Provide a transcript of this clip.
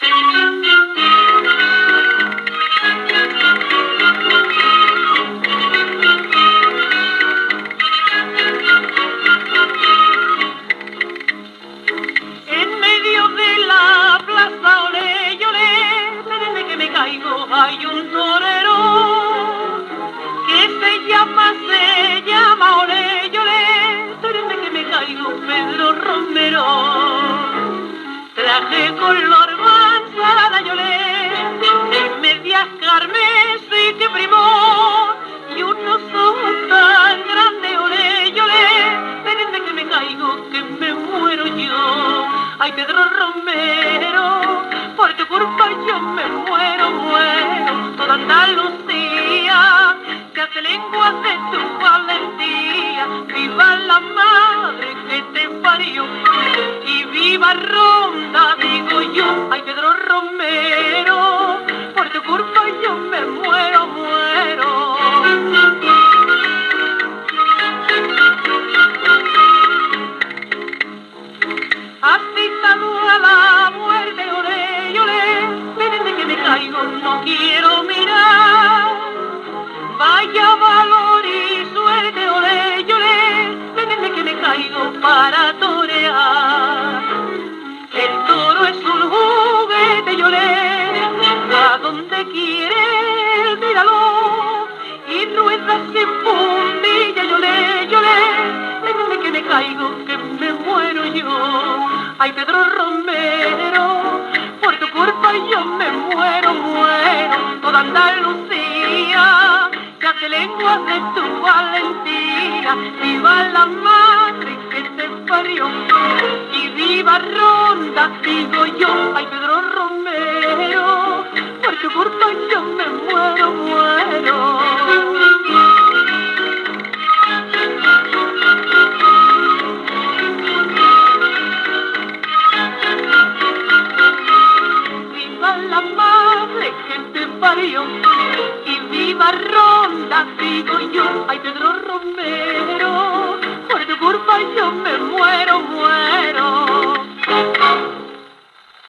En medio de la plaza olé y olé, desde que me caigo hay un torero que se llama olé y olé, desde que me caigo Pedro Romero. Traje color manzana y olé, y medias carmesí que primó, y unos ojos tan grandes olé y olé, desde que me caigo que me muero yo. Ay, Pedro Romero, por tu culpa yo me muero, toda Andalucía se hace lenguas de tu valentía. Viva la madre que te parió y viva Ronda, digo yo. Ay, Pedro Romero, por tu culpa yo me muero. Asistado a la muerte, olé, olé, desde que me caigo no quiero mirar. Vaya valor y suerte, olé, olé, desde que me caigo para torear. El toro es un juguete, olé, a donde quiere él, míralo, y rueda sin puntilla, olé, desde que me caigo que me muero yo. Ay, Pedro Romero, por tu culpa yo me muero, toda Andalucía se hace lenguas de tu valentía. Viva la madre que te parió y viva Ronda, digo yo. Ay, Pedro Romero, por tu culpa yo me muero. Viva la madre que te parió y viva Ronda, digo yo. Ay, Pedro